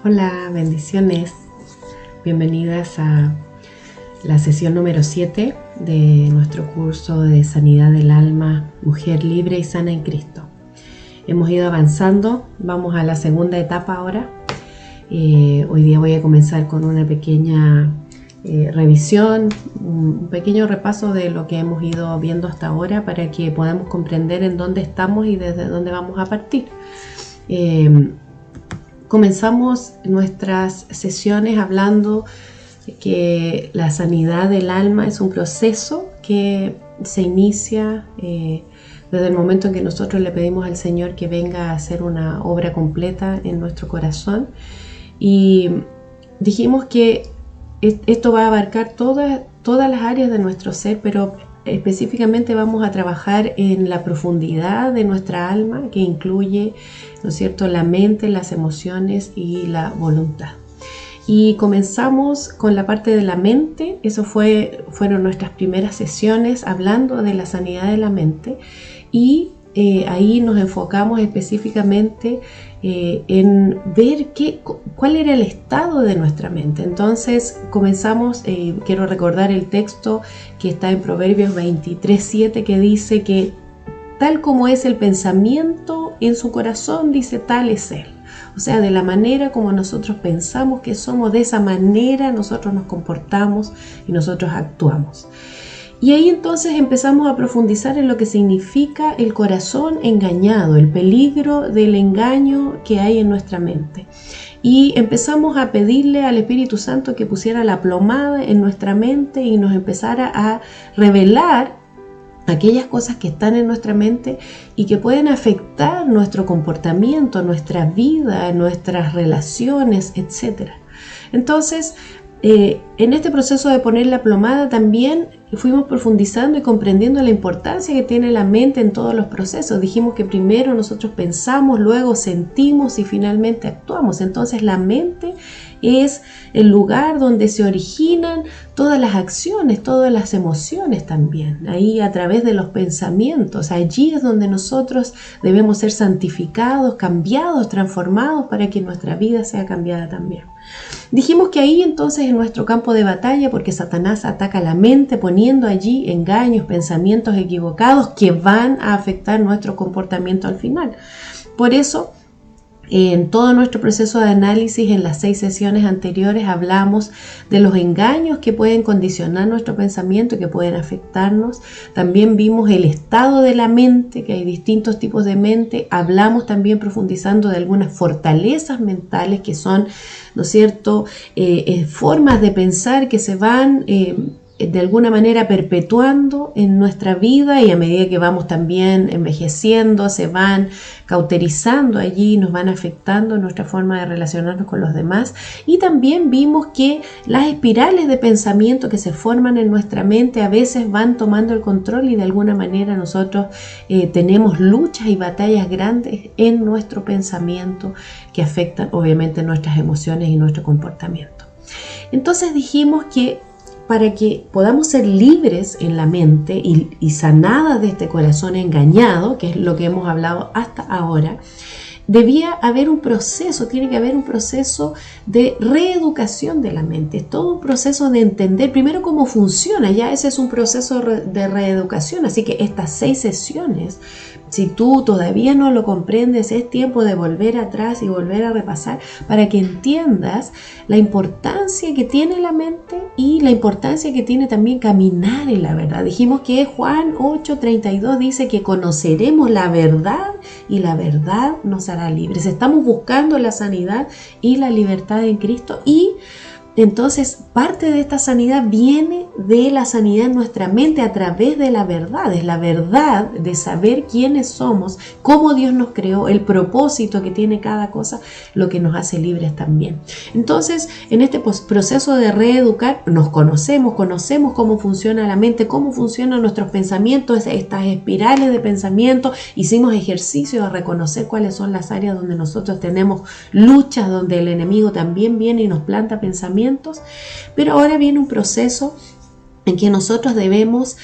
Hola, bendiciones. Bienvenidas a la sesión número 7 de nuestro curso de Sanidad del Alma, Mujer Libre y Sana en Cristo. Hemos ido avanzando, vamos a la segunda etapa ahora. Hoy día voy a comenzar con una pequeña revisión, un pequeño repaso de lo que hemos ido viendo hasta ahora para que podamos comprender en dónde estamos y desde dónde vamos a partir. Comenzamos nuestras sesiones hablando de que la sanidad del alma es un proceso que se inicia desde el momento en que nosotros le pedimos al Señor que venga a hacer una obra completa en nuestro corazón. Y dijimos que esto va a abarcar todas las áreas de nuestro ser, pero específicamente vamos a trabajar en la profundidad de nuestra alma, que incluye, ¿no es cierto?, la mente, las emociones y la voluntad. Y comenzamos con la parte de la mente. Eso fueron nuestras primeras sesiones hablando de la sanidad de la mente, y ahí nos enfocamos específicamente en ver cuál era el estado de nuestra mente. Entonces comenzamos, quiero recordar el texto que está en Proverbios 23:7, que dice que tal como es el pensamiento en su corazón, dice, tal es él. O sea, de la manera como nosotros pensamos que somos, de esa manera nosotros nos comportamos y nosotros actuamos. Y ahí entonces empezamos a profundizar en lo que significa el corazón engañado, el peligro del engaño que hay en nuestra mente. Y empezamos a pedirle al Espíritu Santo que pusiera la plomada en nuestra mente y nos empezara a revelar aquellas cosas que están en nuestra mente y que pueden afectar nuestro comportamiento, nuestra vida, nuestras relaciones, etc. Entonces, en este proceso de poner la plomada también fuimos profundizando y comprendiendo la importancia que tiene la mente en todos los procesos. Dijimos que primero nosotros pensamos, luego sentimos y finalmente actuamos. Entonces la mente es el lugar donde se originan todas las acciones, todas las emociones también. Ahí a través de los pensamientos, allí es donde nosotros debemos ser santificados, cambiados, transformados para que nuestra vida sea cambiada también. Dijimos que ahí entonces es nuestro campo de batalla, porque Satanás ataca la mente poniendo allí engaños, pensamientos equivocados que van a afectar nuestro comportamiento al final. Por eso, en todo nuestro proceso de análisis, en las 6 sesiones anteriores, hablamos de los engaños que pueden condicionar nuestro pensamiento y que pueden afectarnos. También vimos el estado de la mente, que hay distintos tipos de mente. Hablamos también profundizando de algunas fortalezas mentales que son, ¿no es cierto?, formas de pensar que se van de alguna manera perpetuando en nuestra vida, y a medida que vamos también envejeciendo se van cauterizando allí, nos van afectando nuestra forma de relacionarnos con los demás. Y también vimos que las espirales de pensamiento que se forman en nuestra mente a veces van tomando el control, y de alguna manera nosotros tenemos luchas y batallas grandes en nuestro pensamiento que afectan obviamente nuestras emociones y nuestro comportamiento. Entonces dijimos que para que podamos ser libres en la mente y sanadas de este corazón engañado, que es lo que hemos hablado hasta ahora, debía haber un proceso, tiene que haber un proceso de reeducación de la mente. Es todo un proceso de entender primero cómo funciona, ya ese es un proceso de reeducación. Así que estas 6 sesiones, si tú todavía no lo comprendes, es tiempo de volver atrás y volver a repasar para que entiendas la importancia que tiene la mente y la importancia que tiene también caminar en la verdad. Dijimos que Juan 8:32 dice que conoceremos la verdad y la verdad nos hará libres. Estamos buscando la sanidad y la libertad en Cristo, y entonces parte de esta sanidad viene de la sanidad en nuestra mente a través de la verdad. Es la verdad de saber quiénes somos, cómo Dios nos creó, el propósito que tiene cada cosa, lo que nos hace libres también. Entonces, en este proceso de reeducar, nos conocemos cómo funciona la mente, cómo funcionan nuestros pensamientos, estas espirales de pensamiento. Hicimos ejercicio de reconocer cuáles son las áreas donde nosotros tenemos luchas, donde el enemigo también viene y nos planta pensamientos. Pero ahora viene un proceso en que nosotros debemos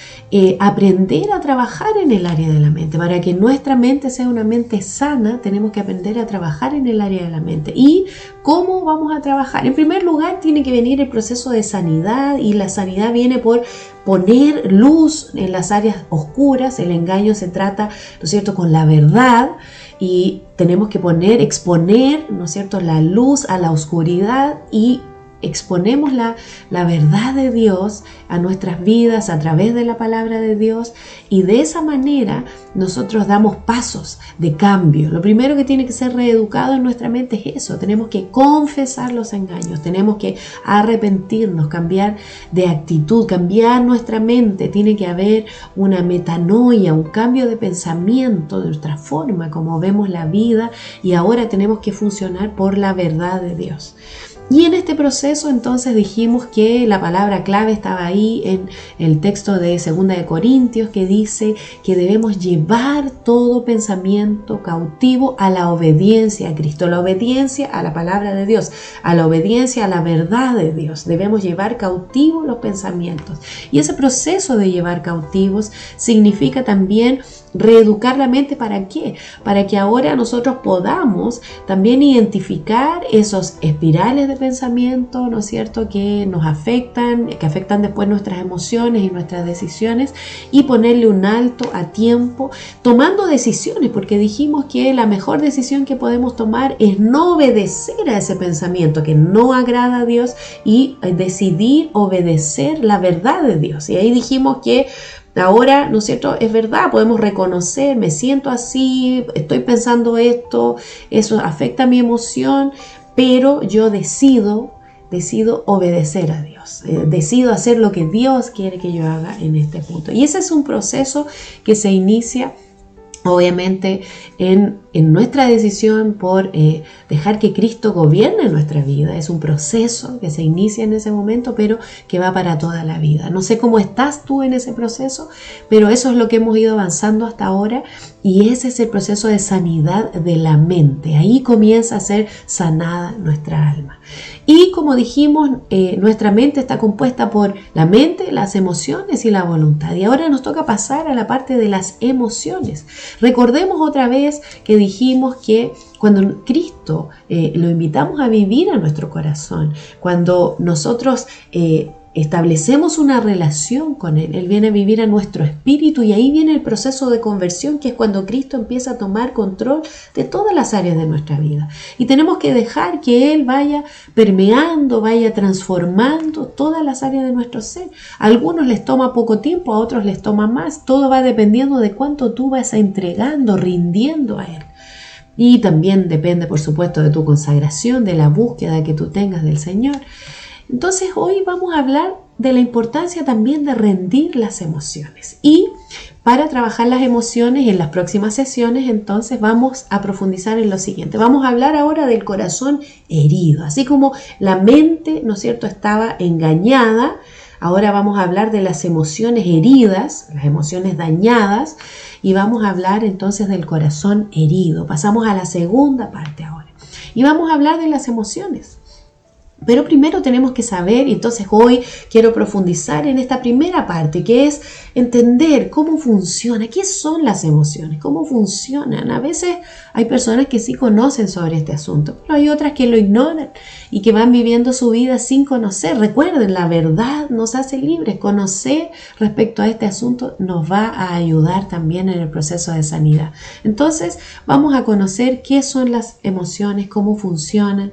aprender a trabajar en el área de la mente. Para que nuestra mente sea una mente sana, tenemos que aprender a trabajar en el área de la mente. ¿Y cómo vamos a trabajar? En primer lugar, tiene que venir el proceso de sanidad, y la sanidad viene por poner luz en las áreas oscuras. El engaño se trata, ¿no es cierto?, con la verdad, y tenemos que exponer, ¿no es cierto?, la luz a la oscuridad, y exponemos la verdad de Dios a nuestras vidas a través de la palabra de Dios, y de esa manera nosotros damos pasos de cambio. Lo primero que tiene que ser reeducado en nuestra mente es eso. Tenemos que confesar los engaños, tenemos que arrepentirnos, cambiar de actitud, cambiar nuestra mente. Tiene que haber una metanoia, un cambio de pensamiento de nuestra forma como vemos la vida, y ahora tenemos que funcionar por la verdad de Dios. Y en este proceso entonces dijimos que la palabra clave estaba ahí en el texto de 2 de Corintios, que dice que debemos llevar todo pensamiento cautivo a la obediencia a Cristo, la obediencia a la palabra de Dios, a la obediencia a la verdad de Dios. Debemos llevar cautivos los pensamientos. Y ese proceso de llevar cautivos significa también reeducar la mente. ¿Para qué? Para que ahora nosotros podamos también identificar esos espirales de pensamiento, ¿no es cierto?, que nos afectan, que afectan después nuestras emociones y nuestras decisiones, y ponerle un alto a tiempo, tomando decisiones, porque dijimos que la mejor decisión que podemos tomar es no obedecer a ese pensamiento que no agrada a Dios, y decidir obedecer la verdad de Dios. Y ahí dijimos que ahora, ¿no es cierto?, es verdad, podemos reconocer, me siento así, estoy pensando esto, eso afecta mi emoción, pero yo decido obedecer a Dios, decido hacer lo que Dios quiere que yo haga en este punto. Y ese es un proceso que se inicia obviamente en nuestra decisión por dejar que Cristo gobierne nuestra vida. Es un proceso que se inicia en ese momento, pero que va para toda la vida. No sé cómo estás tú en ese proceso, pero eso es lo que hemos ido avanzando hasta ahora, y ese es el proceso de sanidad de la mente. Ahí comienza a ser sanada nuestra alma. Y como dijimos, nuestra mente está compuesta por la mente, las emociones y la voluntad. Y ahora nos toca pasar a la parte de las emociones. Recordemos otra vez que dijimos que cuando Cristo lo invitamos a vivir a nuestro corazón, cuando nosotros establecemos una relación con Él, Él viene a vivir a nuestro espíritu, y ahí viene el proceso de conversión, que es cuando Cristo empieza a tomar control de todas las áreas de nuestra vida. Y tenemos que dejar que Él vaya permeando, vaya transformando todas las áreas de nuestro ser. A algunos les toma poco tiempo, a otros les toma más. Todo va dependiendo de cuánto tú vas entregando, rindiendo a Él. Y también depende, por supuesto, de tu consagración, de la búsqueda que tú tengas del Señor. Entonces hoy vamos a hablar de la importancia también de rendir las emociones. Y para trabajar las emociones en las próximas sesiones, entonces vamos a profundizar en lo siguiente. Vamos a hablar ahora del corazón herido. Así como la mente, ¿no es cierto?, estaba engañada, ahora vamos a hablar de las emociones heridas, las emociones dañadas, y vamos a hablar entonces del corazón herido. Pasamos a la segunda parte ahora. Y vamos a hablar de las emociones. Pero primero tenemos que saber, y entonces hoy quiero profundizar en esta primera parte, que es entender cómo funciona, qué son las emociones, cómo funcionan. A veces hay personas que sí conocen sobre este asunto, pero hay otras que lo ignoran y que van viviendo su vida sin conocer. Recuerden, la verdad nos hace libres. Conocer respecto a este asunto nos va a ayudar también en el proceso de sanidad. Entonces vamos a conocer qué son las emociones, cómo funcionan.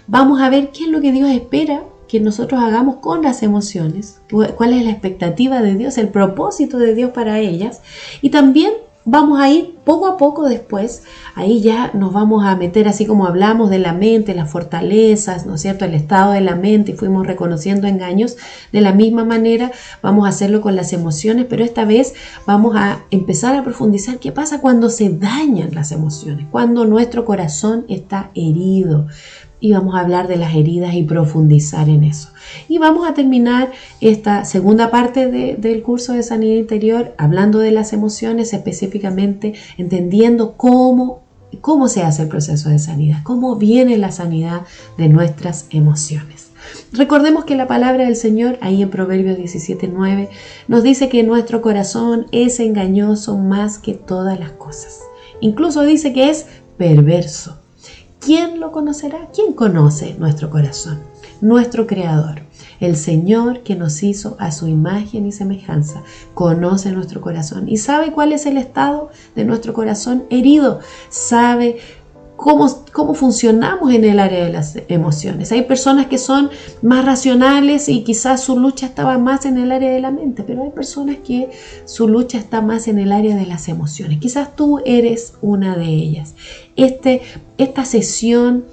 Vamos a ver qué es lo que Dios espera que nosotros hagamos con las emociones, cuál es la expectativa de Dios, el propósito de Dios para ellas. Y también vamos a ir poco a poco después, ahí ya nos vamos a meter, así como hablamos de la mente, las fortalezas, ¿no es cierto?, el estado de la mente, y fuimos reconociendo engaños. De la misma manera vamos a hacerlo con las emociones, pero esta vez vamos a empezar a profundizar qué pasa cuando se dañan las emociones, cuando nuestro corazón está herido. Y vamos a hablar de las heridas y profundizar en eso. Y vamos a terminar esta segunda parte del curso de sanidad interior hablando de las emociones, específicamente entendiendo cómo se hace el proceso de sanidad, cómo viene la sanidad de nuestras emociones. Recordemos que la palabra del Señor, ahí en Proverbios 17:9, nos dice que nuestro corazón es engañoso más que todas las cosas. Incluso dice que es perverso. ¿Quién lo conocerá? ¿Quién conoce nuestro corazón? Nuestro Creador, el Señor que nos hizo a su imagen y semejanza, conoce nuestro corazón y sabe cuál es el estado de nuestro corazón herido, sabe cómo funcionamos en el área de las emociones. Hay personas que son más racionales y quizás su lucha estaba más en el área de la mente, pero hay personas que su lucha está más en el área de las emociones. Quizás tú eres una de ellas. Esta sesión,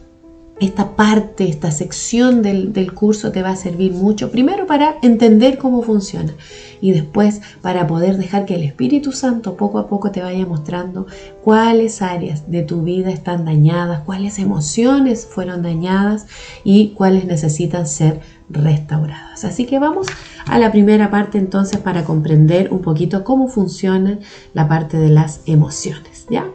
esta sección del curso te va a servir mucho, primero para entender cómo funciona y después para poder dejar que el Espíritu Santo poco a poco te vaya mostrando cuáles áreas de tu vida están dañadas, cuáles emociones fueron dañadas y cuáles necesitan ser restauradas. Así que vamos a la primera parte entonces para comprender un poquito cómo funciona la parte de las emociones, ¿ya?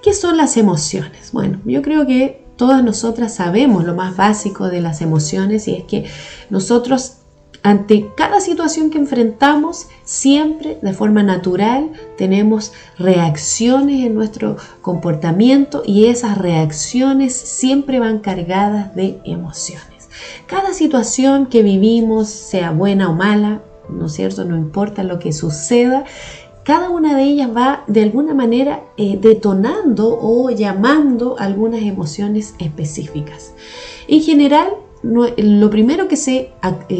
¿Qué son las emociones? Bueno, yo creo que todas nosotras sabemos lo más básico de las emociones y es que nosotros ante cada situación que enfrentamos siempre de forma natural tenemos reacciones en nuestro comportamiento y esas reacciones siempre van cargadas de emociones. Cada situación que vivimos, sea buena o mala, ¿no es cierto? No importa lo que suceda, cada una de ellas va de alguna manera detonando o llamando algunas emociones específicas. En general, lo primero que se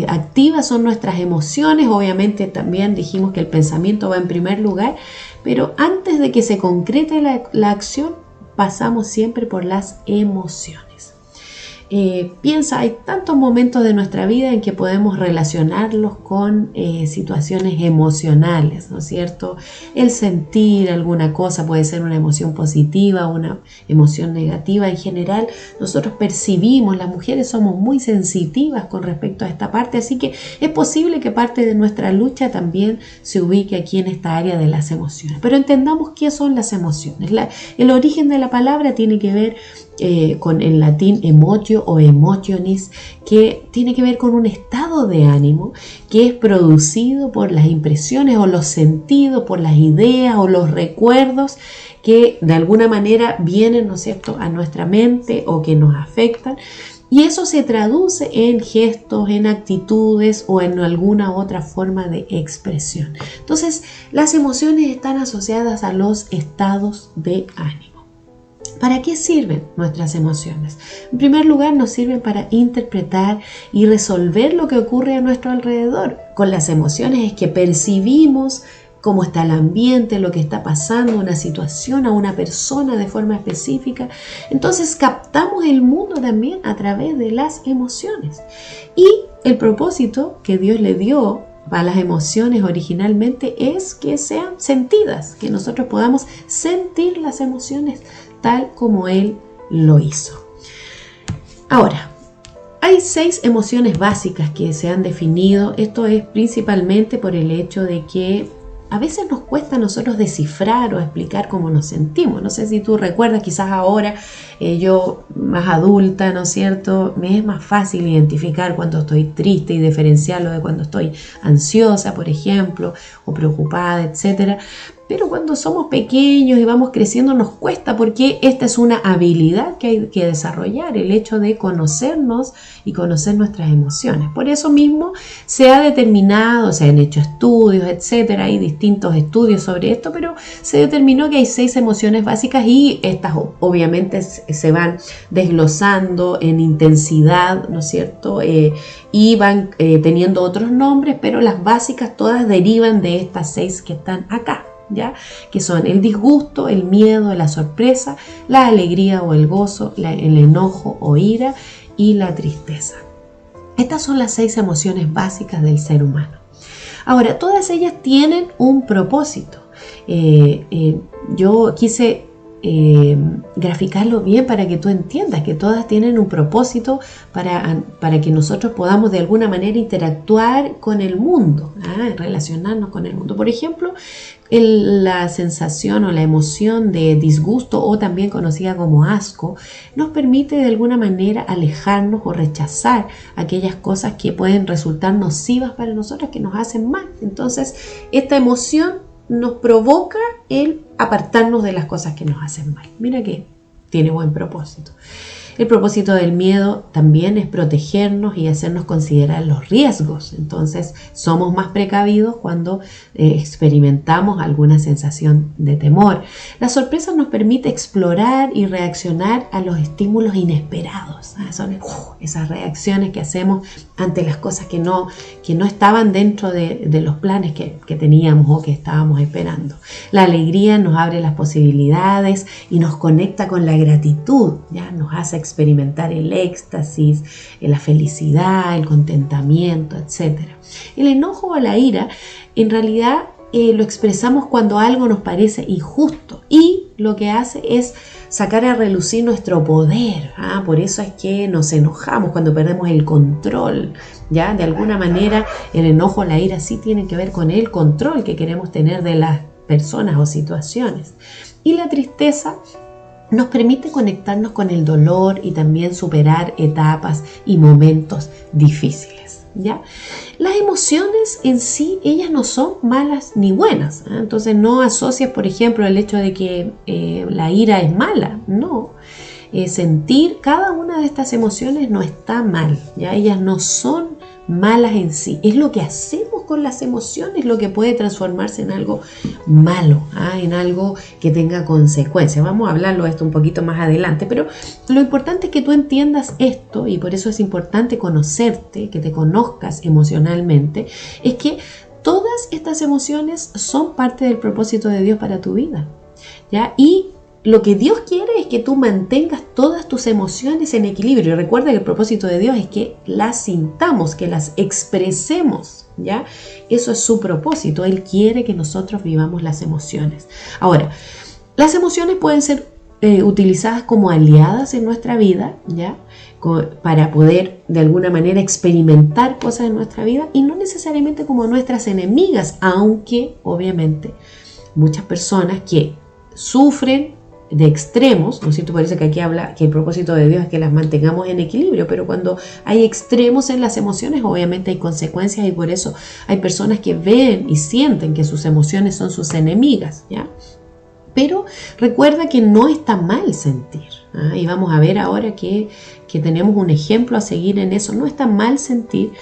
activa son nuestras emociones. Obviamente también dijimos que el pensamiento va en primer lugar, pero antes de que se concrete la acción, pasamos siempre por las emociones. Piensa, hay tantos momentos de nuestra vida en que podemos relacionarlos con situaciones emocionales, ¿no es cierto? El sentir alguna cosa puede ser una emoción positiva, una emoción negativa. En general, nosotros percibimos, las mujeres somos muy sensitivas con respecto a esta parte, así que es posible que parte de nuestra lucha también se ubique aquí en esta área de las emociones. Pero entendamos qué son las emociones. El origen de la palabra tiene que ver con el latín emotio o emotionis, que tiene que ver con un estado de ánimo que es producido por las impresiones o los sentidos, por las ideas o los recuerdos que de alguna manera vienen, ¿no es cierto?, a nuestra mente o que nos afectan. Y eso se traduce en gestos, en actitudes o en alguna otra forma de expresión. Entonces, las emociones están asociadas a los estados de ánimo. ¿Para qué sirven nuestras emociones? En primer lugar, nos sirven para interpretar y resolver lo que ocurre a nuestro alrededor. Con las emociones es que percibimos cómo está el ambiente, lo que está pasando, una situación, a una persona de forma específica. Entonces captamos el mundo también a través de las emociones. Y el propósito que Dios le dio a las emociones originalmente es que sean sentidas, que nosotros podamos sentir las emociones tal como Él lo hizo. Ahora, hay 6 emociones básicas que se han definido. Esto es principalmente por el hecho de que a veces nos cuesta a nosotros descifrar o explicar cómo nos sentimos. No sé si tú recuerdas, quizás ahora, yo más adulta, ¿no es cierto? Me es más fácil identificar cuando estoy triste y diferenciarlo de cuando estoy ansiosa, por ejemplo, o preocupada, etcétera. Pero cuando somos pequeños y vamos creciendo nos cuesta, porque esta es una habilidad que hay que desarrollar, el hecho de conocernos y conocer nuestras emociones. Por eso mismo se ha determinado, se han hecho estudios, etcétera, hay distintos estudios sobre esto, pero se determinó que hay 6 emociones básicas y estas obviamente se van desglosando en intensidad, ¿no es cierto? Y van teniendo otros nombres, pero las básicas todas derivan de estas 6 que están acá. ¿Ya? Que son el disgusto, el miedo, la sorpresa, la alegría o el gozo, el enojo o ira y la tristeza. Estas son las 6 emociones básicas del ser humano. Ahora, todas ellas tienen un propósito. Yo quise graficarlo bien para que tú entiendas que todas tienen un propósito para que nosotros podamos de alguna manera interactuar con el mundo, relacionarnos con el mundo. Por ejemplo, la sensación o la emoción de disgusto, o también conocida como asco, nos permite de alguna manera alejarnos o rechazar aquellas cosas que pueden resultar nocivas para nosotros, que nos hacen mal. Entonces, esta emoción nos provoca el apartarnos de las cosas que nos hacen mal. Mira que tiene buen propósito. El propósito del miedo también es protegernos y hacernos considerar los riesgos. Entonces, somos más precavidos cuando experimentamos alguna sensación de temor. La sorpresa nos permite explorar y reaccionar a los estímulos inesperados. Son esas reacciones que hacemos ante las cosas que no estaban dentro de los planes que teníamos o que estábamos esperando. La alegría nos abre las posibilidades y nos conecta con la gratitud, ¿ya? Nos hace experimentar el éxtasis, la felicidad, el contentamiento, etc. El enojo o la ira, en realidad lo expresamos cuando algo nos parece injusto, y lo que hace es sacar a relucir nuestro poder. Por eso es que nos enojamos cuando perdemos el control, ¿ya? De alguna manera el enojo o la ira sí tienen que ver con el control que queremos tener de las personas o situaciones. Y la tristeza nos permite conectarnos con el dolor y también superar etapas y momentos difíciles, ¿ya? Las emociones en sí, ellas no son malas ni buenas, ¿eh? Entonces no asocias, por ejemplo, el hecho de que la ira es mala. No. Sentir cada una de estas emociones no está mal, ¿ya? Ellas no son malas en sí. Es lo que hacemos con las emociones lo que puede transformarse en algo malo, en algo que tenga consecuencias. Vamos a hablarlo de esto un poquito más adelante, pero lo importante es que tú entiendas esto, y por eso es importante conocerte, que te conozcas emocionalmente, es que todas estas emociones son parte del propósito de Dios para tu vida, ¿ya? Y lo que Dios quiere es que tú mantengas todas tus emociones en equilibrio. Y recuerda que el propósito de Dios es que las sintamos, que las expresemos, ¿ya? Eso es su propósito. Él quiere que nosotros vivamos las emociones. Ahora, las emociones pueden ser utilizadas como aliadas en nuestra vida, ¿ya? Para poder de alguna manera experimentar cosas en nuestra vida, y no necesariamente como nuestras enemigas, aunque obviamente muchas personas que sufren de extremos, ¿no es cierto? Parece que aquí habla que el propósito de Dios es que las mantengamos en equilibrio, pero cuando hay extremos en las emociones, obviamente hay consecuencias, y por eso hay personas que ven y sienten que sus emociones son sus enemigas, ¿ya? Pero recuerda que no está mal sentir, y vamos a ver ahora que tenemos un ejemplo a seguir en eso. No está mal sentir,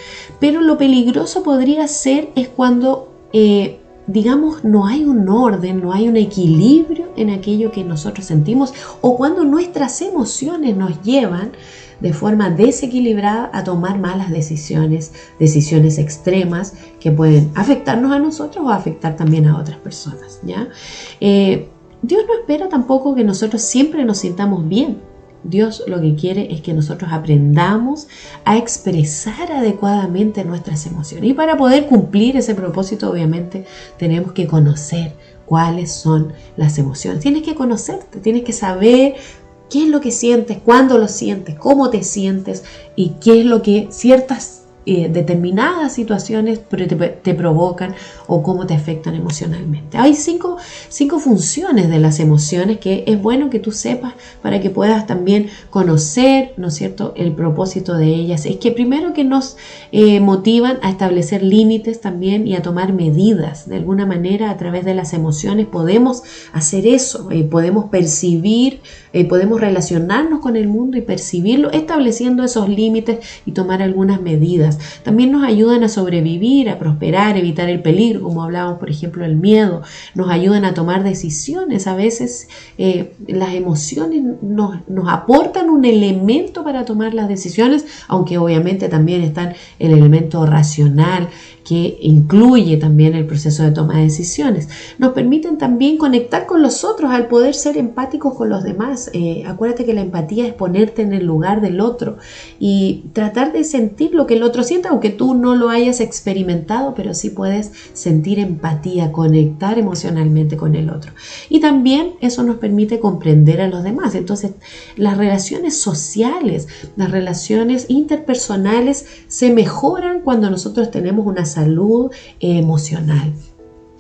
pero lo peligroso podría ser es cuando digamos, no hay un orden, no hay un equilibrio en aquello que nosotros sentimos, o cuando nuestras emociones nos llevan de forma desequilibrada a tomar malas decisiones extremas que pueden afectarnos a nosotros o afectar también a otras personas, ¿ya? Dios no espera tampoco que nosotros siempre nos sintamos bien. Dios lo que quiere es que nosotros aprendamos a expresar adecuadamente nuestras emociones. Y para poder cumplir ese propósito, obviamente, tenemos que conocer cuáles son las emociones. Tienes que conocerte, tienes que saber qué es lo que sientes, cuándo lo sientes, cómo te sientes y qué es lo que ciertas determinadas situaciones te provocan o cómo te afectan emocionalmente. Hay cinco funciones de las emociones que es bueno que tú sepas para que puedas también conocer, ¿no es cierto?, el propósito de ellas. Es que primero que nos motivan a establecer límites también y a tomar medidas. De alguna manera, a través de las emociones podemos hacer eso, podemos percibir, podemos relacionarnos con el mundo y percibirlo, estableciendo esos límites y tomar algunas medidas. También nos ayudan a sobrevivir, a prosperar, evitar el peligro, como hablábamos, por ejemplo, el miedo. Nos ayudan a tomar decisiones. A veces las emociones nos aportan un elemento para tomar las decisiones, aunque obviamente también está el elemento racional, que incluye también el proceso de toma de decisiones. Nos permiten también conectar con los otros al poder ser empáticos con los demás. Acuérdate que la empatía es ponerte en el lugar del otro y tratar de sentir lo que el otro otro siente, aunque tú no lo hayas experimentado, pero sí puedes sentir empatía, conectar emocionalmente con el otro. Y también eso nos permite comprender a los demás. Entonces, las relaciones sociales, las relaciones interpersonales se mejoran cuando nosotros tenemos una salud emocional,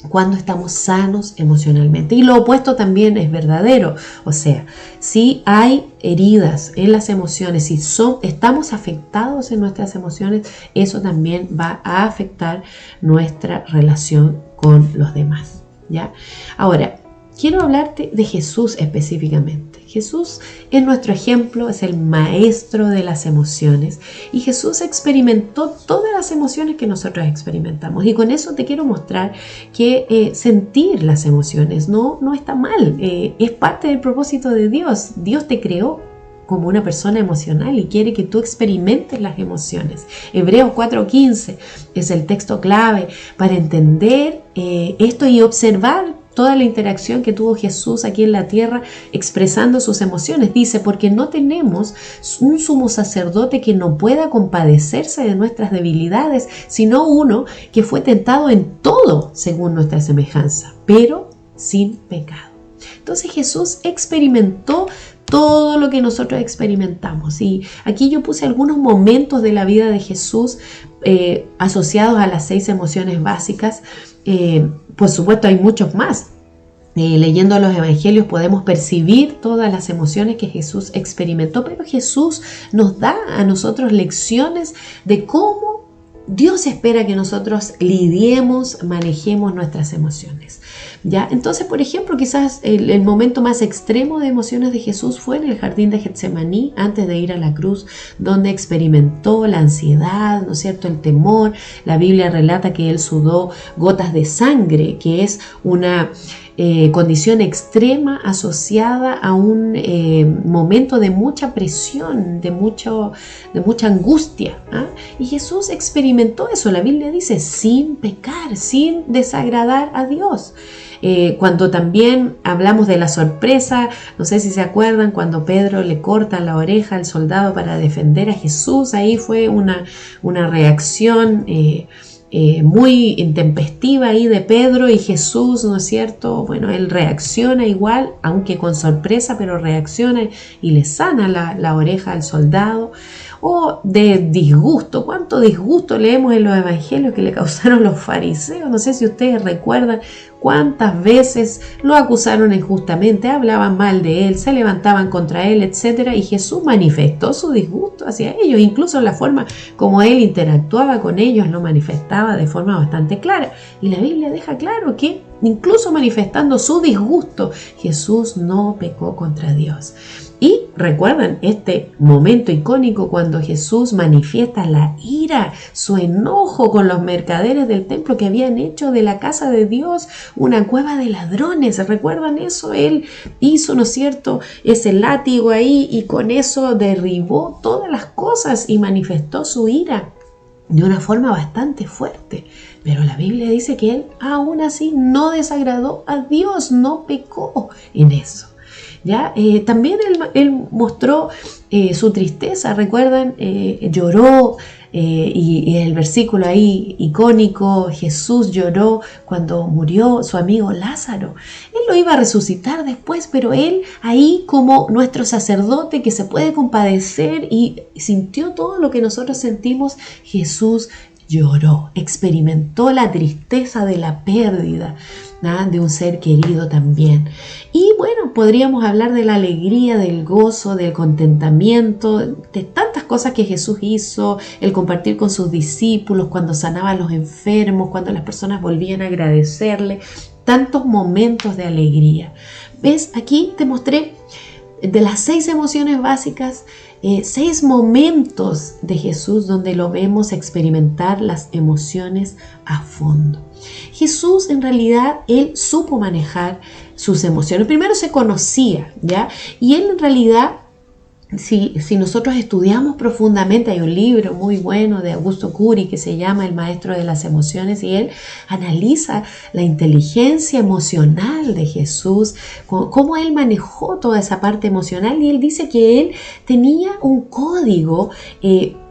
cuando estamos sanos emocionalmente. Y lo opuesto también es verdadero. O sea, si hay heridas en las emociones, si estamos afectados en nuestras emociones, eso también va a afectar nuestra relación con los demás, ¿ya? Ahora, quiero hablarte de Jesús específicamente. Jesús es nuestro ejemplo, es el maestro de las emociones, y Jesús experimentó todas las emociones que nosotros experimentamos, y con eso te quiero mostrar que sentir las emociones no está mal, es parte del propósito de Dios. Dios te creó como una persona emocional y quiere que tú experimentes las emociones. Hebreos 4:15 es el texto clave para entender esto y observar toda la interacción que tuvo Jesús aquí en la tierra expresando sus emociones. Dice, porque no tenemos un sumo sacerdote que no pueda compadecerse de nuestras debilidades, sino uno que fue tentado en todo según nuestra semejanza, pero sin pecado. Entonces Jesús experimentó todo lo que nosotros experimentamos. Y aquí yo puse algunos momentos de la vida de Jesús asociados a las 6 emociones básicas. Por supuesto hay muchos más. Leyendo los evangelios podemos percibir todas las emociones que Jesús experimentó, pero Jesús nos da a nosotros lecciones de cómo Dios espera que nosotros lidiemos, manejemos nuestras emociones, ¿ya? Entonces, por ejemplo, quizás el momento más extremo de emociones de Jesús fue en el jardín de Getsemaní, antes de ir a la cruz, donde experimentó la ansiedad, ¿no es cierto?, el temor. La Biblia relata que él sudó gotas de sangre, que es una condición extrema asociada a un momento de mucha presión, de mucha angustia, ¿ah? Y Jesús experimentó eso. La Biblia dice, sin pecar, sin desagradar a Dios. Cuando también hablamos de la sorpresa, no sé si se acuerdan, cuando Pedro le corta la oreja al soldado para defender a Jesús, ahí fue una reacción muy intempestiva ahí de Pedro, y Jesús, ¿no es cierto? Bueno, él reacciona igual, aunque con sorpresa, pero reacciona y le sana la oreja al soldado. O de disgusto, cuánto disgusto leemos en los evangelios que le causaron los fariseos. No sé si ustedes recuerdan cuántas veces lo acusaron injustamente, hablaban mal de él, se levantaban contra él, etc. Y Jesús manifestó su disgusto hacia ellos, incluso la forma como él interactuaba con ellos lo manifestaba de forma bastante clara. Y la Biblia deja claro que incluso manifestando su disgusto, Jesús no pecó contra Dios. Y recuerdan este momento icónico cuando Jesús manifiesta la ira, su enojo con los mercaderes del templo que habían hecho de la casa de Dios una cueva de ladrones. ¿Recuerdan eso? Él hizo, ¿no es cierto?, ese látigo ahí, y con eso derribó todas las cosas y manifestó su ira de una forma bastante fuerte. Pero la Biblia dice que él aún así no desagradó a Dios, no pecó en eso. ¿Ya? También él mostró su tristeza, recuerdan, lloró, y el versículo ahí icónico, Jesús lloró cuando murió su amigo Lázaro. Él lo iba a resucitar después, pero él ahí, como nuestro sacerdote que se puede compadecer y sintió todo lo que nosotros sentimos, Jesús lloró, experimentó la tristeza de la pérdida, ¿no?, de un ser querido también. Y bueno, podríamos hablar de la alegría, del gozo, del contentamiento, de tantas cosas que Jesús hizo, el compartir con sus discípulos cuando sanaba a los enfermos, cuando las personas volvían a agradecerle, tantos momentos de alegría. ¿Ves? Aquí te mostré de las 6 emociones básicas, 6 momentos de Jesús donde lo vemos experimentar las emociones a fondo. Jesús, en realidad, él supo manejar sus emociones. Primero se conocía, ¿ya? Y él en realidad si nosotros estudiamos profundamente, hay un libro muy bueno de Augusto Curi que se llama El Maestro de las Emociones, y él analiza la inteligencia emocional de Jesús, cómo él manejó toda esa parte emocional, y él dice que él tenía un código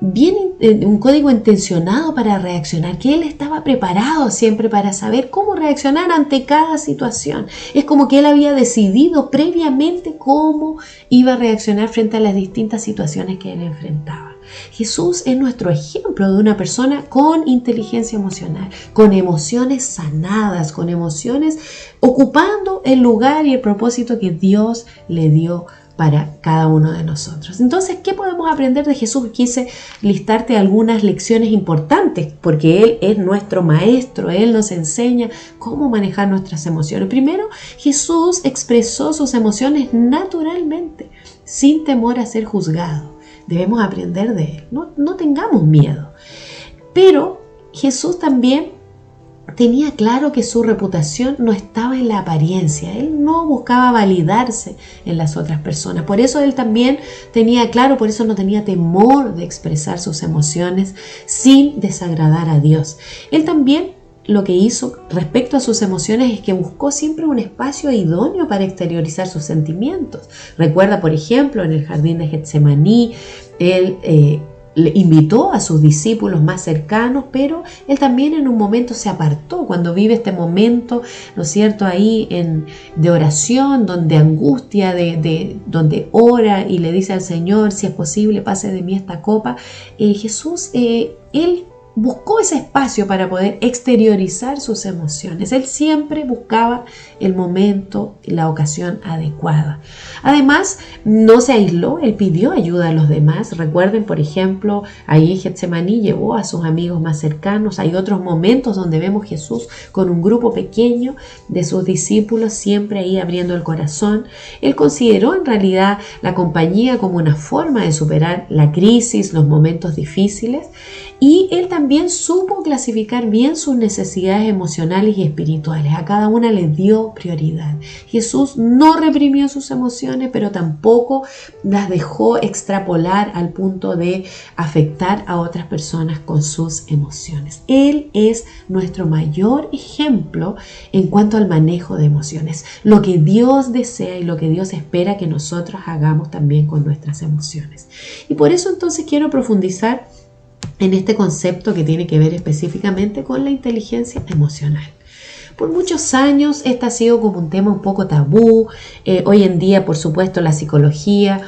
un código intencionado para reaccionar, que él estaba preparado siempre para saber cómo reaccionar ante cada situación. Es como que él había decidido previamente cómo iba a reaccionar frente a las distintas situaciones que él enfrentaba. Jesús es nuestro ejemplo de una persona con inteligencia emocional, con emociones sanadas, con emociones ocupando el lugar y el propósito que Dios le dio para cada uno de nosotros. Entonces, ¿qué podemos aprender de Jesús? Quise listarte algunas lecciones importantes porque Él es nuestro maestro, Él nos enseña cómo manejar nuestras emociones. Primero, Jesús expresó sus emociones naturalmente, sin temor a ser juzgado. Debemos aprender de Él, no tengamos miedo. Pero Jesús también tenía claro que su reputación no estaba en la apariencia. Él no buscaba validarse en las otras personas. Por eso él también tenía claro, por eso no tenía temor de expresar sus emociones sin desagradar a Dios. Él también lo que hizo respecto a sus emociones es que buscó siempre un espacio idóneo para exteriorizar sus sentimientos. Recuerda, por ejemplo, en el jardín de Getsemaní, él le invitó a sus discípulos más cercanos, pero él también en un momento se apartó cuando vive este momento, ¿no es cierto?, ahí de oración, donde angustia, donde ora y le dice al Señor, si es posible, pase de mí esta copa. Jesús, él buscó ese espacio para poder exteriorizar sus emociones. Él siempre buscaba el momento y la ocasión adecuada. Además, no se aisló, él pidió ayuda a los demás. Recuerden, por ejemplo, ahí en Getsemaní llevó a sus amigos más cercanos. Hay otros momentos donde vemos Jesús con un grupo pequeño de sus discípulos, siempre ahí abriendo el corazón. Él consideró en realidad la compañía como una forma de superar la crisis, los momentos difíciles, y él también supo clasificar bien sus necesidades emocionales y espirituales. A cada una le dio prioridad. Jesús no reprimió sus emociones, pero tampoco las dejó extrapolar al punto de afectar a otras personas con sus emociones. Él es nuestro mayor ejemplo en cuanto al manejo de emociones. Lo que Dios desea y lo que Dios espera que nosotros hagamos también con nuestras emociones. Y por eso entonces quiero profundizar en este concepto que tiene que ver específicamente con la inteligencia emocional. Por muchos años este ha sido como un tema un poco tabú. Hoy en día, por supuesto, la psicología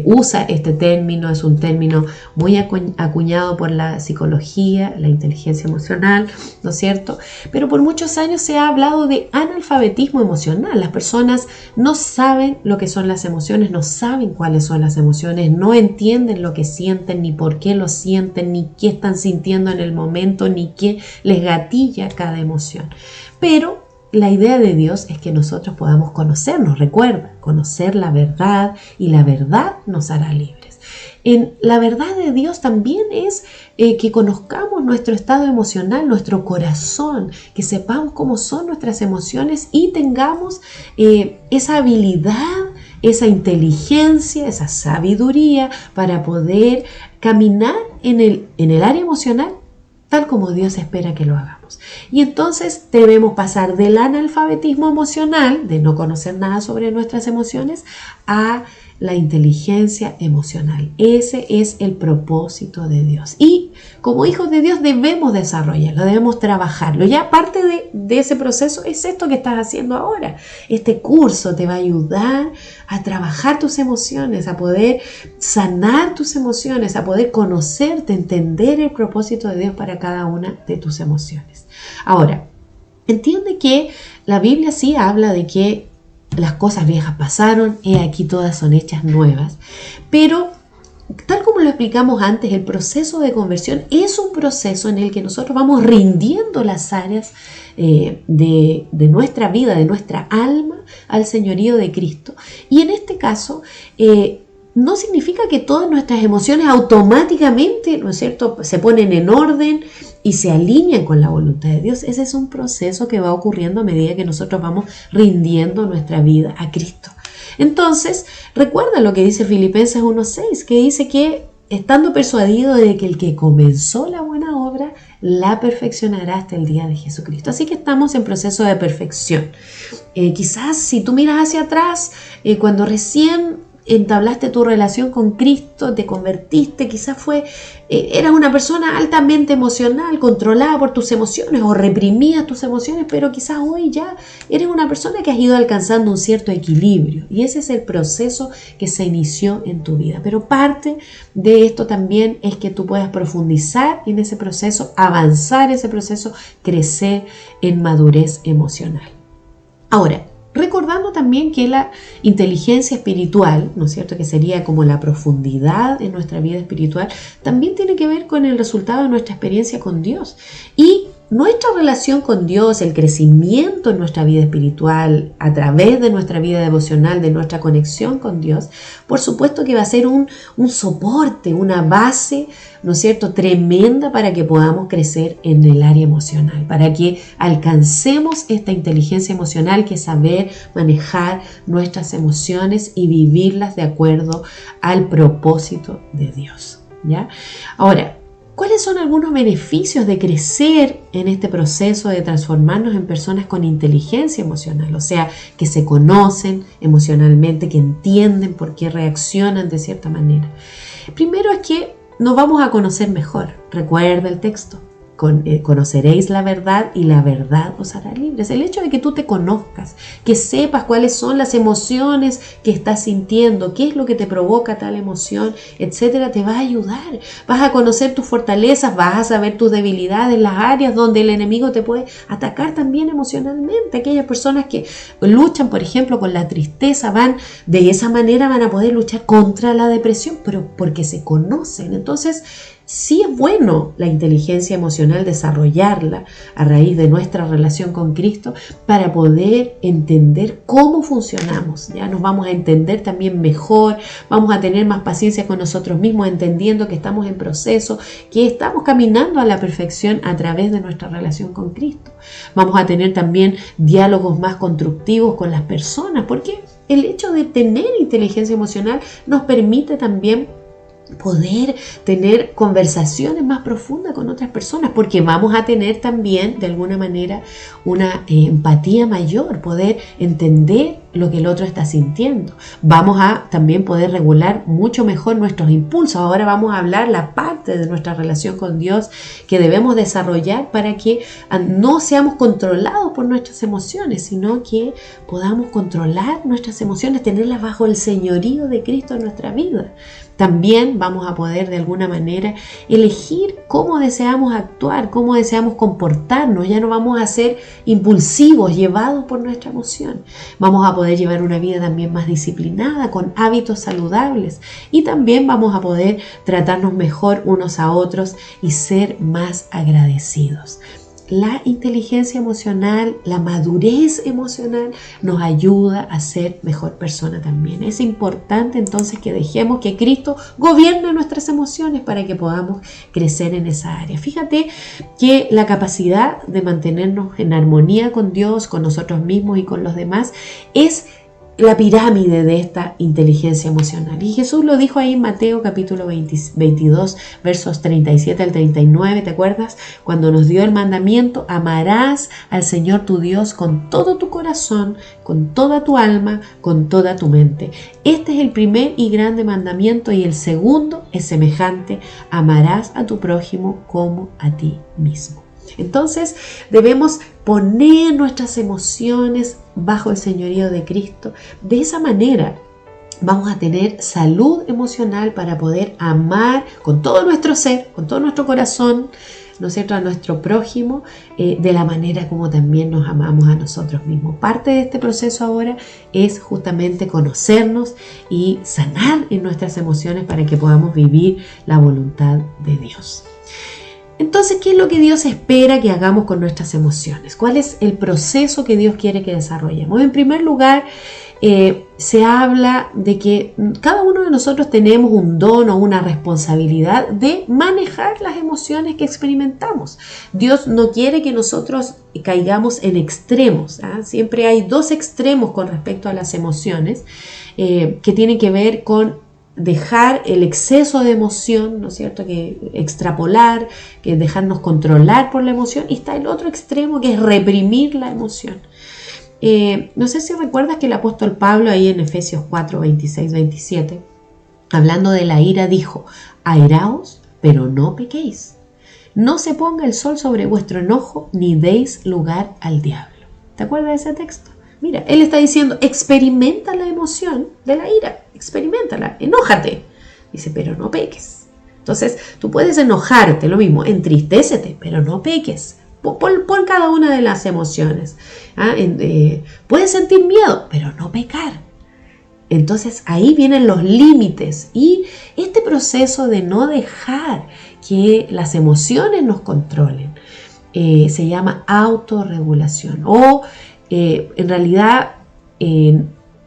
usa este término, es un término muy acuñado por la psicología, la inteligencia emocional, ¿no es cierto? Pero por muchos años se ha hablado de analfabetismo emocional. Las personas no saben lo que son las emociones, no saben cuáles son las emociones, no entienden lo que sienten, ni por qué lo sienten, ni qué están sintiendo en el momento, ni qué les gatilla cada emoción. Pero la idea de Dios es que nosotros podamos conocernos, recuerda, conocer la verdad, y la verdad nos hará libres. En la verdad de Dios también es que conozcamos nuestro estado emocional, nuestro corazón, que sepamos cómo son nuestras emociones y tengamos esa habilidad, esa inteligencia, esa sabiduría para poder caminar en el área emocional tal como Dios espera que lo hagamos. Y entonces debemos pasar del analfabetismo emocional, de no conocer nada sobre nuestras emociones, a la inteligencia emocional. Ese es el propósito de Dios. Y como hijos de Dios debemos desarrollarlo, debemos trabajarlo. Ya parte de ese proceso es esto que estás haciendo ahora. Este curso te va a ayudar a trabajar tus emociones, a poder sanar tus emociones, a poder conocerte, entender el propósito de Dios para cada una de tus emociones. Ahora, entiende que la Biblia sí habla de que las cosas viejas pasaron, he aquí todas son hechas nuevas, pero tal como lo explicamos antes, el proceso de conversión es un proceso en el que nosotros vamos rindiendo las áreas de nuestra vida, de nuestra alma, al señorío de Cristo. Y en este caso, no significa que todas nuestras emociones automáticamente, ¿no es cierto?, se ponen en orden y se alinean con la voluntad de Dios. Ese es un proceso que va ocurriendo a medida que nosotros vamos rindiendo nuestra vida a Cristo. Entonces, recuerda lo que dice Filipenses 1:6, que dice que estando persuadido de que el que comenzó la buena obra, la perfeccionará hasta el día de Jesucristo. Así que estamos en proceso de perfección. Quizás si tú miras hacia atrás, cuando recién entablaste tu relación con Cristo, te convertiste, quizás eras una persona altamente emocional, controlada por tus emociones o reprimías tus emociones, pero quizás hoy ya eres una persona que has ido alcanzando un cierto equilibrio, y ese es el proceso que se inició en tu vida. Pero parte de esto también es que tú puedas profundizar en ese proceso, avanzar en ese proceso, crecer en madurez emocional. Ahora, recordando también que la inteligencia espiritual, ¿no es cierto?, que sería como la profundidad en nuestra vida espiritual, también tiene que ver con el resultado de nuestra experiencia con Dios. Y nuestra relación con Dios, el crecimiento en nuestra vida espiritual a través de nuestra vida devocional, de nuestra conexión con Dios, por supuesto que va a ser un soporte, una base, ¿no es cierto?, tremenda para que podamos crecer en el área emocional, para que alcancemos esta inteligencia emocional, que es saber manejar nuestras emociones y vivirlas de acuerdo al propósito de Dios, ¿ya? Ahora, ¿cuáles son algunos beneficios de crecer en este proceso de transformarnos en personas con inteligencia emocional? O sea, que se conocen emocionalmente, que entienden por qué reaccionan de cierta manera. Primero es que nos vamos a conocer mejor. Recuerda el texto. Conoceréis la verdad y la verdad os hará libres. El hecho de que tú te conozcas, que sepas cuáles son las emociones que estás sintiendo, qué es lo que te provoca tal emoción, etcétera, te va a ayudar. Vas a conocer tus fortalezas, vas a saber tus debilidades, las áreas donde el enemigo te puede atacar también emocionalmente. Aquellas personas que luchan, por ejemplo, con la tristeza, de esa manera van a poder luchar contra la depresión, pero porque se conocen. Entonces, sí es bueno la inteligencia emocional desarrollarla a raíz de nuestra relación con Cristo para poder entender cómo funcionamos. Ya nos vamos a entender también mejor, vamos a tener más paciencia con nosotros mismos, entendiendo que estamos en proceso, que estamos caminando a la perfección a través de nuestra relación con Cristo. Vamos a tener también diálogos más constructivos con las personas, porque el hecho de tener inteligencia emocional nos permite también poder tener conversaciones más profundas con otras personas, porque vamos a tener también de alguna manera una empatía mayor, poder entender lo que el otro está sintiendo. Vamos a también poder regular mucho mejor nuestros impulsos. Ahora vamos a hablar la parte de nuestra relación con Dios que debemos desarrollar para que no seamos controlados por nuestras emociones, sino que podamos controlar nuestras emociones, tenerlas bajo el señorío de Cristo en nuestra vida. También vamos a poder de alguna manera elegir cómo deseamos actuar, cómo deseamos comportarnos. Ya no vamos a ser impulsivos, llevados por nuestra emoción. Vamos a poder llevar una vida también más disciplinada, con hábitos saludables, y también vamos a poder tratarnos mejor unos a otros y ser más agradecidos. La inteligencia emocional, la madurez emocional nos ayuda a ser mejor persona también. Es importante entonces que dejemos que Cristo gobierne nuestras emociones para que podamos crecer en esa área. Fíjate que la capacidad de mantenernos en armonía con Dios, con nosotros mismos y con los demás es la pirámide de esta inteligencia emocional. Y Jesús lo dijo ahí en Mateo capítulo 22, versos 37 al 39, ¿te acuerdas? Cuando nos dio el mandamiento: amarás al Señor tu Dios con todo tu corazón, con toda tu alma, con toda tu mente. Este es el primer y grande mandamiento, y el segundo es semejante: amarás a tu prójimo como a ti mismo. Entonces debemos poner nuestras emociones bajo el señorío de Cristo. De esa manera vamos a tener salud emocional para poder amar con todo nuestro ser, con todo nuestro corazón, ¿no es cierto?, a nuestro prójimo de la manera como también nos amamos a nosotros mismos. Parte de este proceso ahora es justamente conocernos y sanar en nuestras emociones para que podamos vivir la voluntad de Dios. Entonces, ¿qué es lo que Dios espera que hagamos con nuestras emociones? ¿Cuál es el proceso que Dios quiere que desarrollemos? En primer lugar, se habla de que cada uno de nosotros tenemos un don o una responsabilidad de manejar las emociones que experimentamos. Dios no quiere que nosotros caigamos en extremos. Siempre hay dos extremos con respecto a las emociones que tienen que ver con dejar el exceso de emoción, ¿no es cierto?, que extrapolar, que dejarnos controlar por la emoción, y está el otro extremo que es reprimir la emoción. No sé si recuerdas que el apóstol Pablo ahí en Efesios 4, 26, 27, hablando de la ira, dijo: airaos, pero no pequéis. No se ponga el sol sobre vuestro enojo, ni deis lugar al diablo. ¿Te acuerdas de ese texto? Mira, él está diciendo: experimenta la emoción de la ira, experiméntala, enójate. Dice, pero no peques. Entonces, tú puedes enojarte, lo mismo, entristécete, pero no peques. Por cada una de las emociones. Puedes sentir miedo, pero no pecar. Entonces ahí vienen los límites, y este proceso de no dejar que las emociones nos controlen se llama autorregulación, o en realidad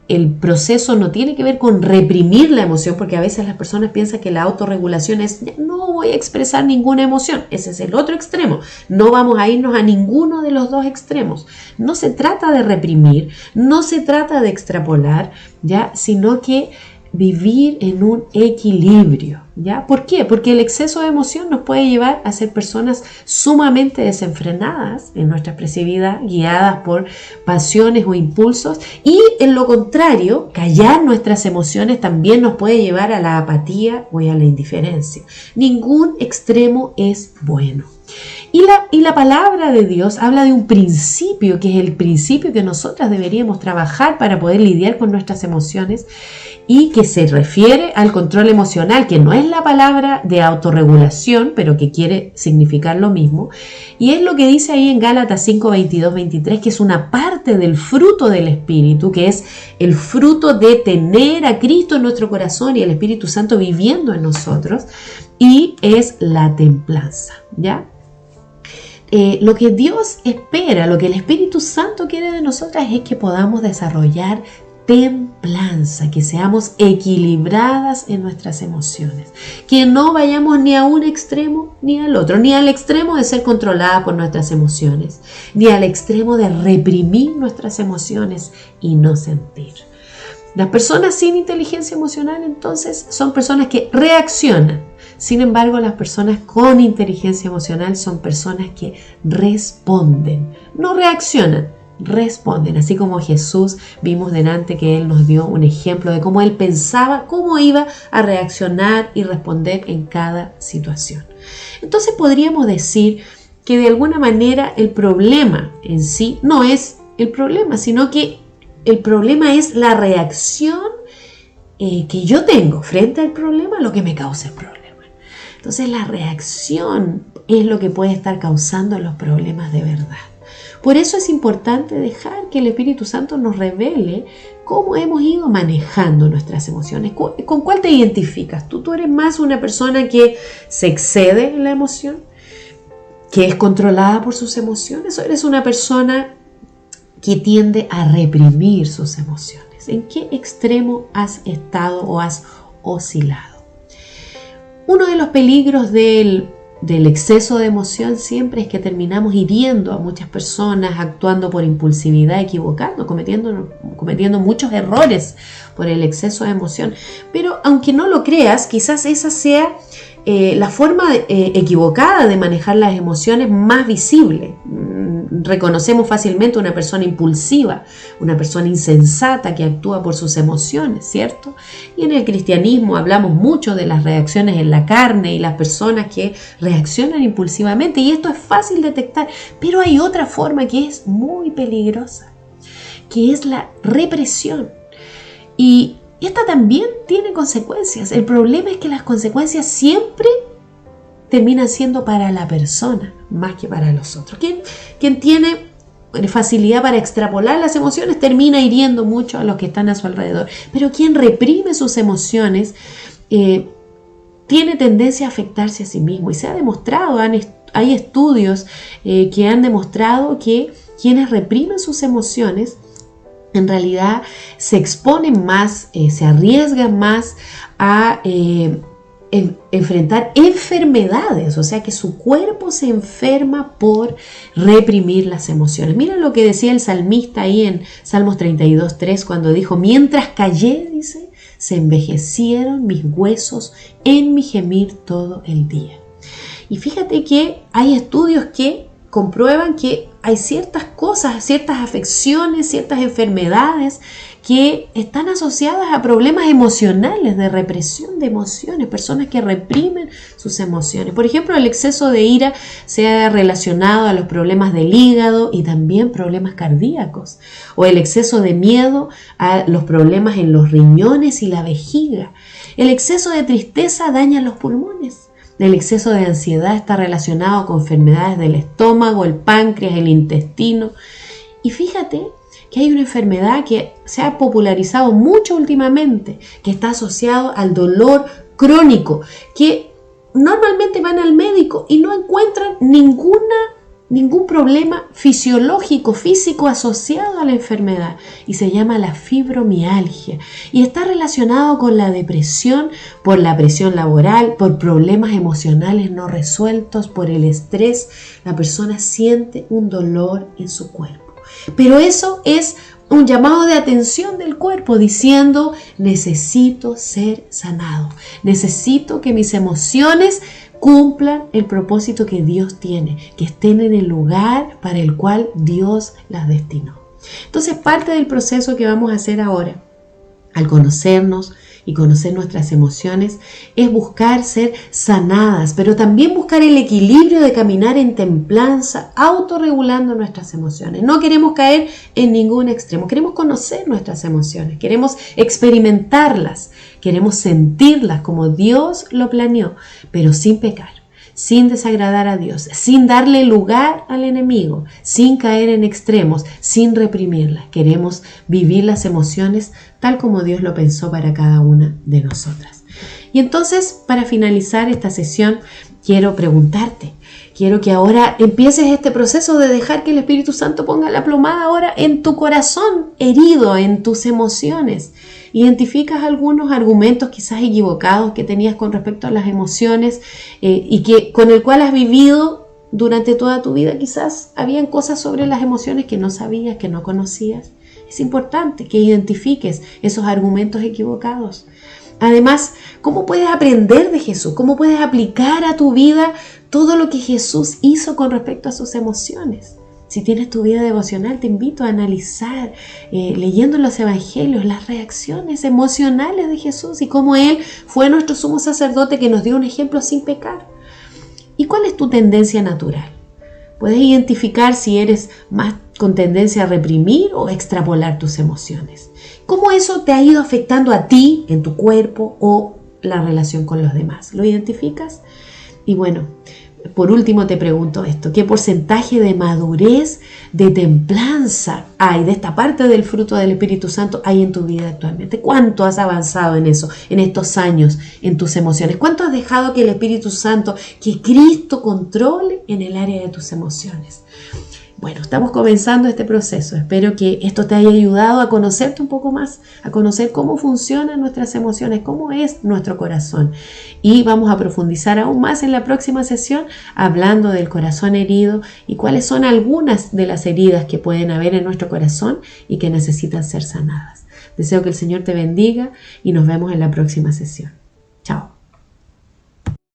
el proceso no tiene que ver con reprimir la emoción, porque a veces las personas piensan que la autorregulación es: no voy a expresar ninguna emoción. Ese es el otro extremo. No vamos a irnos a ninguno de los dos extremos. No se trata de reprimir, no se trata de extrapolar, ¿ya?, sino que vivir en un equilibrio, ¿ya? ¿Por qué? Porque el exceso de emoción nos puede llevar a ser personas sumamente desenfrenadas en nuestra expresividad, guiadas por pasiones o impulsos, y en lo contrario, callar nuestras emociones también nos puede llevar a la apatía o a la indiferencia. Ningún extremo es bueno. Y la palabra de Dios habla de un principio, que es el principio que nosotras deberíamos trabajar para poder lidiar con nuestras emociones, y que se refiere al control emocional, que no es la palabra de autorregulación, pero que quiere significar lo mismo. Y es lo que dice ahí en Gálatas 5, 22, 23, que es una parte del fruto del Espíritu, que es el fruto de tener a Cristo en nuestro corazón y el Espíritu Santo viviendo en nosotros, y es la templanza, ¿ya? Lo que Dios espera, lo que el Espíritu Santo quiere de nosotras, es que podamos desarrollar templanza, que seamos equilibradas en nuestras emociones, que no vayamos ni a un extremo ni al otro, ni al extremo de ser controlada por nuestras emociones, ni al extremo de reprimir nuestras emociones y no sentir. Las personas sin inteligencia emocional, entonces, son personas que reaccionan. Sin embargo, las personas con inteligencia emocional son personas que responden, no reaccionan, responden. Así como Jesús, vimos delante que Él nos dio un ejemplo de cómo Él pensaba, cómo iba a reaccionar y responder en cada situación. Entonces podríamos decir que de alguna manera el problema en sí no es el problema, sino que el problema es la reacción que yo tengo frente al problema, lo que me causa el problema. Entonces la reacción es lo que puede estar causando los problemas de verdad. Por eso es importante dejar que el Espíritu Santo nos revele cómo hemos ido manejando nuestras emociones. ¿Con cuál te identificas? ¿Tú eres más una persona que se excede en la emoción, que es controlada por sus emociones, o eres una persona que tiende a reprimir sus emociones? ¿En qué extremo has estado o has oscilado? Uno de los peligros del exceso de emoción siempre es que terminamos hiriendo a muchas personas, actuando por impulsividad, equivocando, cometiendo muchos errores por el exceso de emoción. Pero aunque no lo creas, quizás esa sea la forma equivocada de manejar las emociones más visible. Reconocemos fácilmente una persona impulsiva, una persona insensata que actúa por sus emociones, ¿cierto? Y en el cristianismo hablamos mucho de las reacciones en la carne y las personas que reaccionan impulsivamente, y esto es fácil detectar, pero hay otra forma que es muy peligrosa, que es la represión. Y esta también tiene consecuencias. El problema es que las consecuencias siempre terminan siendo para la persona más que para los otros. Quien tiene facilidad para extrapolar las emociones termina hiriendo mucho a los que están a su alrededor. Pero quien reprime sus emociones tiene tendencia a afectarse a sí mismo. Y se ha demostrado, hay estudios que han demostrado que quienes reprimen sus emociones en realidad se exponen más, se arriesgan más a enfrentar enfermedades, o sea que su cuerpo se enferma por reprimir las emociones. Mira lo que decía el salmista ahí en Salmos 32:3 cuando dijo: mientras callé, dice, se envejecieron mis huesos en mi gemir todo el día. Y fíjate que hay estudios que comprueban que hay ciertas cosas, ciertas afecciones, ciertas enfermedades que están asociadas a problemas emocionales, de represión de emociones, personas que reprimen sus emociones. Por ejemplo, el exceso de ira se ha relacionado a los problemas del hígado y también problemas cardíacos, o el exceso de miedo a los problemas en los riñones y la vejiga. El exceso de tristeza daña los pulmones. El exceso de ansiedad está relacionado con enfermedades del estómago, el páncreas, el intestino. Y fíjate que hay una enfermedad que se ha popularizado mucho últimamente, que está asociado al dolor crónico, que normalmente van al médico y no encuentran ningún problema fisiológico, físico asociado a la enfermedad, y se llama la fibromialgia y está relacionado con la depresión, por la presión laboral, por problemas emocionales no resueltos, por el estrés. La persona siente un dolor en su cuerpo, pero eso es un llamado de atención del cuerpo diciendo: necesito ser sanado, necesito que mis emociones cumplan el propósito que Dios tiene, que estén en el lugar para el cual Dios las destinó. Entonces, parte del proceso que vamos a hacer ahora, al conocernos y conocer nuestras emociones, es buscar ser sanadas, pero también buscar el equilibrio de caminar en templanza, autorregulando nuestras emociones. No queremos caer en ningún extremo, queremos conocer nuestras emociones, queremos experimentarlas, queremos sentirlas como Dios lo planeó, pero sin pecar, sin desagradar a Dios, sin darle lugar al enemigo, sin caer en extremos, sin reprimirlas. Queremos vivir las emociones tal como Dios lo pensó para cada una de nosotras. Y entonces, para finalizar esta sesión, quiero preguntarte, quiero que ahora empieces este proceso de dejar que el Espíritu Santo ponga la plomada ahora en tu corazón herido, en tus emociones. Identificas algunos argumentos quizás equivocados que tenías con respecto a las emociones y que con el cual has vivido durante toda tu vida. Quizás habían cosas sobre las emociones que no sabías, que no conocías. Es importante que identifiques esos argumentos equivocados. Además, ¿cómo puedes aprender de Jesús? ¿Cómo puedes aplicar a tu vida todo lo que Jesús hizo con respecto a sus emociones? Si tienes tu vida devocional, te invito a analizar, leyendo los evangelios, las reacciones emocionales de Jesús y cómo Él fue nuestro sumo sacerdote que nos dio un ejemplo sin pecar. ¿Y cuál es tu tendencia natural? Puedes identificar si eres más con tendencia a reprimir o extrapolar tus emociones. ¿Cómo eso te ha ido afectando a ti, en tu cuerpo o la relación con los demás? ¿Lo identificas? Y bueno, por último te pregunto esto: ¿qué porcentaje de madurez, de templanza hay, de esta parte del fruto del Espíritu Santo hay en tu vida actualmente? ¿Cuánto has avanzado en eso, en estos años, en tus emociones? ¿Cuánto has dejado que el Espíritu Santo, que Cristo controle en el área de tus emociones? Bueno, estamos comenzando este proceso. Espero que esto te haya ayudado a conocerte un poco más, a conocer cómo funcionan nuestras emociones, cómo es nuestro corazón. Y vamos a profundizar aún más en la próxima sesión hablando del corazón herido y cuáles son algunas de las heridas que pueden haber en nuestro corazón y que necesitan ser sanadas. Deseo que el Señor te bendiga y nos vemos en la próxima sesión. Chao.